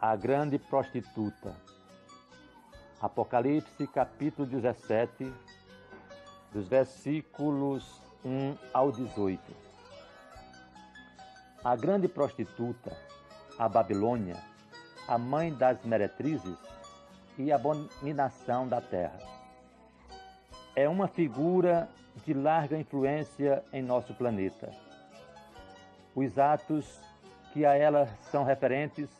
A grande prostituta. Apocalipse capítulo 17, dos versículos 1 ao 18. A grande prostituta, a Babilônia, a mãe das meretrizes e abominação da terra. É uma figura de larga influência em nosso planeta. Os atos que a ela são referentes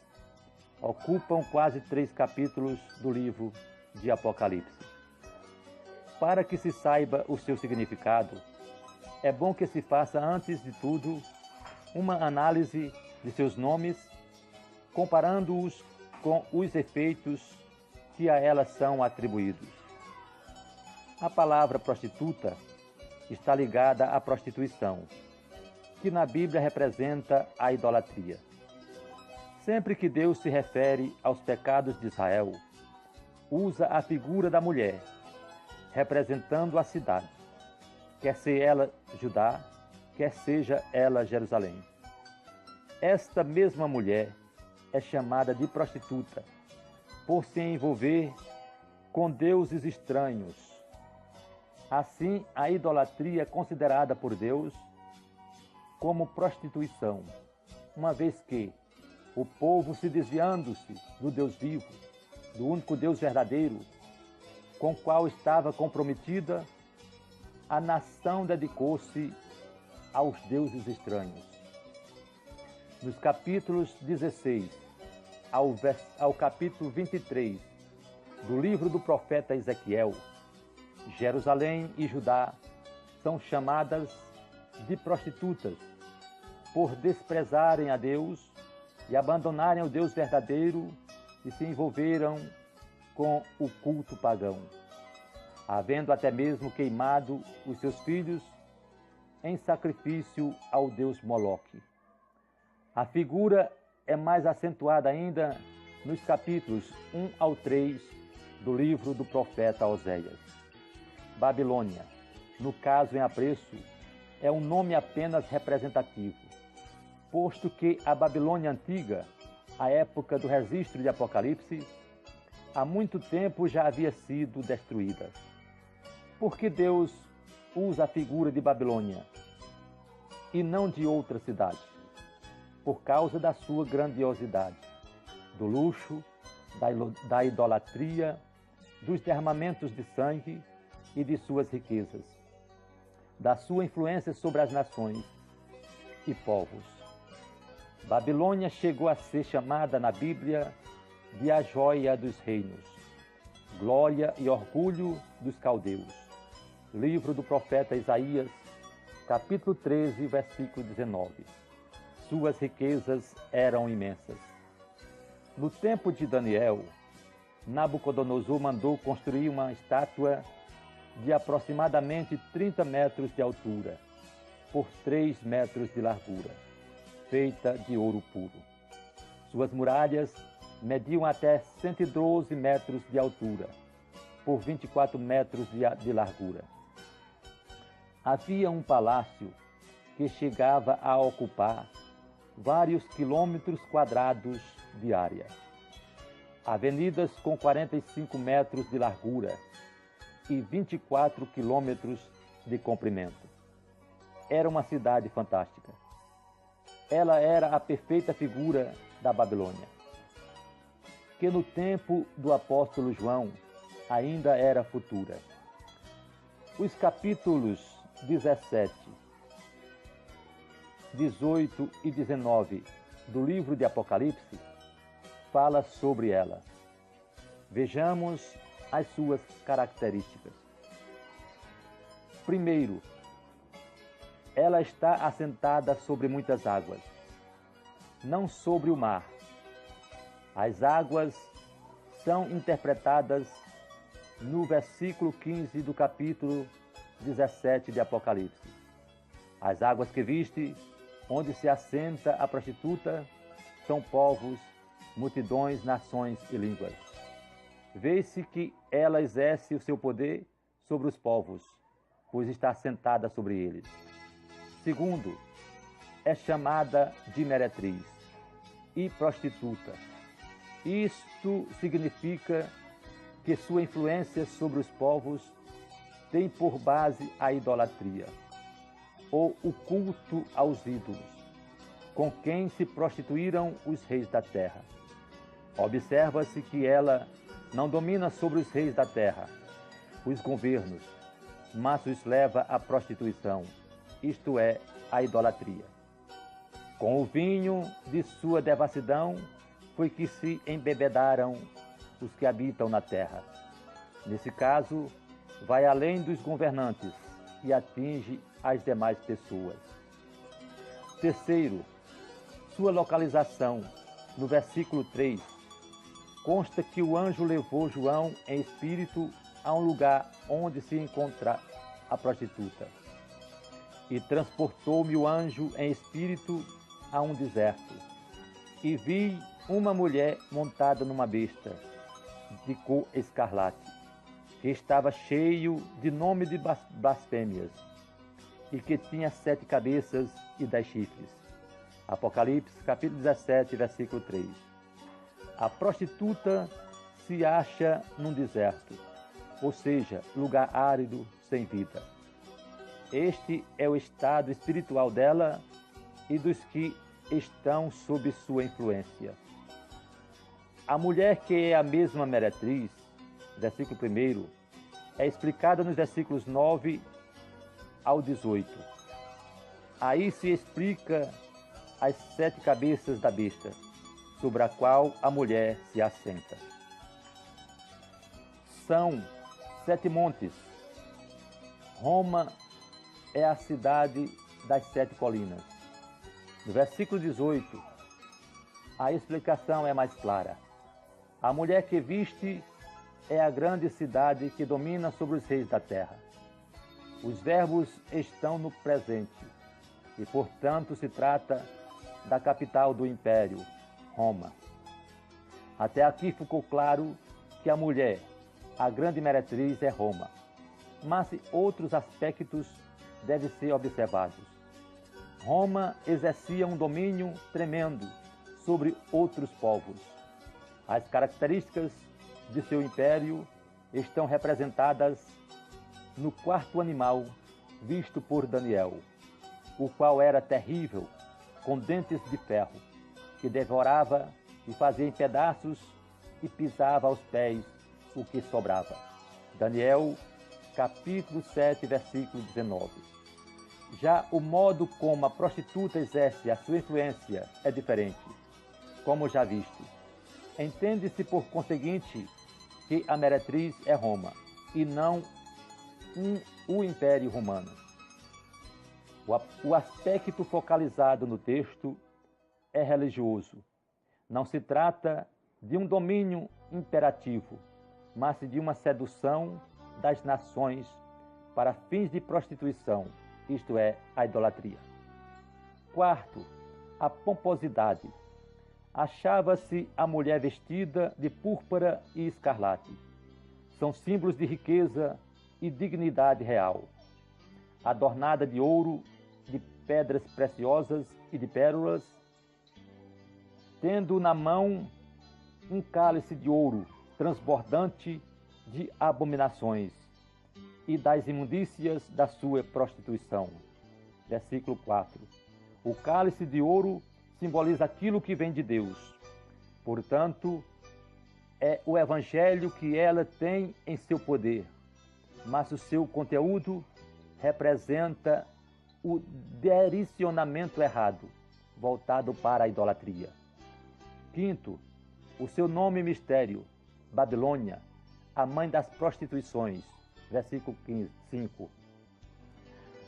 ocupam quase 3 capítulos do livro de Apocalipse. Para que se saiba o seu significado, é bom que se faça, antes de tudo, uma análise de seus nomes, comparando-os com os efeitos que a ela são atribuídos. A palavra prostituta está ligada à prostituição, que na Bíblia representa a idolatria. Sempre que Deus se refere aos pecados de Israel, usa a figura da mulher, representando a cidade, quer seja ela Judá, quer seja ela Jerusalém. Esta mesma mulher é chamada de prostituta, por se envolver com deuses estranhos. Assim, a idolatria é considerada por Deus como prostituição, uma vez que o povo, se desviando-se do Deus vivo, do único Deus verdadeiro, com o qual estava comprometida, a nação dedicou-se aos deuses estranhos. Nos capítulos 16 ao capítulo 23 do livro do profeta Ezequiel, Jerusalém e Judá são chamadas de prostitutas por desprezarem a Deus e abandonarem o Deus verdadeiro e se envolveram com o culto pagão, havendo até mesmo queimado os seus filhos em sacrifício ao deus Moloque. A figura é mais acentuada ainda nos capítulos 1 ao 3 do livro do profeta Oséias. Babilônia, no caso em apreço, é um nome apenas representativo, posto que a Babilônia antiga, a época do registro de Apocalipse, há muito tempo já havia sido destruída. Por que Deus usa a figura de Babilônia e não de outra cidade? Por causa da sua grandiosidade, do luxo, da idolatria, dos derramamentos de sangue e de suas riquezas, da sua influência sobre as nações e povos. Babilônia chegou a ser chamada na Bíblia de a joia dos reinos, glória e orgulho dos caldeus. Livro do profeta Isaías, capítulo 13, versículo 19. Suas riquezas eram imensas. No tempo de Daniel, Nabucodonosor mandou construir uma estátua de aproximadamente 30 metros de altura por 3 metros de largura, feita de ouro puro. Suas muralhas mediam até 112 metros de altura, por 24 metros de largura. Havia um palácio que chegava a ocupar vários quilômetros quadrados de área, avenidas com 45 metros de largura e 24 quilômetros de comprimento. Era uma cidade fantástica. Ela era a perfeita figura da Babilônia, que no tempo do apóstolo João ainda era futura. Os capítulos 17, 18 e 19 do livro de Apocalipse fala sobre ela. Vejamos as suas características. Primeiro, ela está assentada sobre muitas águas, não sobre o mar. As águas são interpretadas no versículo 15 do capítulo 17 de Apocalipse. As águas que viste, onde se assenta a prostituta, são povos, multidões, nações e línguas. Vê-se que ela exerce o seu poder sobre os povos, pois está sentada sobre eles. Segundo, é chamada de meretriz e prostituta, Isto significa que sua influência sobre os povos tem por base a idolatria, ou o culto aos ídolos, com quem se prostituíram os reis da terra. Observa-se que ela não domina sobre os reis da terra, os governos, mas os leva à prostituição, isto é, à idolatria. Com o vinho de sua devassidão foi que se embebedaram os que habitam na terra. Nesse caso, vai além dos governantes e atinge as demais pessoas. Terceiro, sua localização. No versículo 3, consta que o anjo levou João em espírito a um lugar onde se encontra a prostituta. E transportou-me o anjo em espírito a um deserto. E vi uma mulher montada numa besta, de cor escarlate, que estava cheio de nome de blasfêmias, e que tinha 7 cabeças e 10 chifres. Apocalipse, capítulo 17, versículo 3. A prostituta se acha num deserto, ou seja, lugar árido, sem vida. Este é o estado espiritual dela e dos que estão sob sua influência. A mulher que é a mesma meretriz, versículo 1, é explicada nos versículos 9 ao 18. Aí se explica as 7 cabeças da besta, sobre a qual a mulher se assenta. São 7 montes. Roma é a cidade das 7 colinas. No versículo 18, a explicação é mais clara. A mulher que viste é a grande cidade que domina sobre os reis da terra. Os verbos estão no presente e, portanto, se trata da capital do império, Roma. Até aqui ficou claro que a mulher, a grande meretriz, é Roma, mas outros aspectos devem ser observados. Roma exercia um domínio tremendo sobre outros povos. As características de seu império estão representadas no 4º animal visto por Daniel, o qual era terrível, com dentes de ferro, que devorava e fazia em pedaços e pisava aos pés o que sobrava. Daniel, capítulo 7, versículo 19. Já o modo como a prostituta exerce a sua influência é diferente, como já viste. Entende-se, por conseguinte, que a meretriz é Roma, e não o Império Romano. O aspecto focalizado no texto é religioso. Não se trata de um domínio imperativo, mas de uma sedução das nações para fins de prostituição, isto é, a idolatria. Quarto, a pomposidade. Achava-se a mulher vestida de púrpura e escarlate. São símbolos de riqueza e dignidade real. Adornada de ouro, de pedras preciosas e de pérolas, tendo na mão um cálice de ouro transbordante de abominações e das imundícias da sua prostituição. Versículo 4. O cálice de ouro simboliza aquilo que vem de Deus. Portanto, é o evangelho que ela tem em seu poder, mas o seu conteúdo representa o direcionamento errado, voltado para a idolatria. Quinto, o seu nome mistério, Babilônia, a mãe das prostituições. Versículo 5.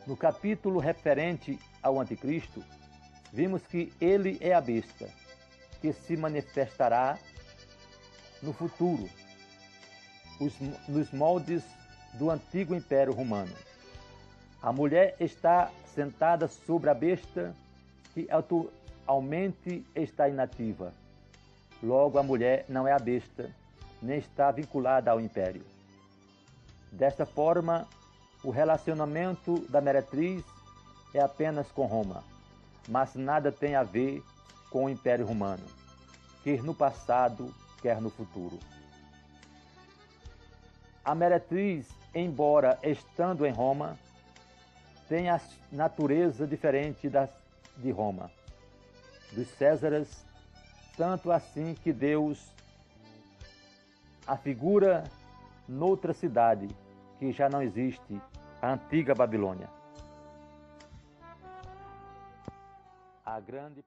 No capítulo referente ao anticristo, vimos que ele é a besta, que se manifestará no futuro, nos moldes do antigo Império Romano. A mulher está sentada sobre a besta, que atualmente está inativa. Logo, a mulher não é a besta, nem está vinculada ao império. Desta forma, o relacionamento da meretriz é apenas com Roma, mas nada tem a ver com o Império Romano, que no passado quer no futuro. A meretriz, embora estando em Roma, tem a natureza diferente de Roma, dos Césares, tanto assim que Deus a figura noutra cidade que já não existe, a antiga Babilônia. A grande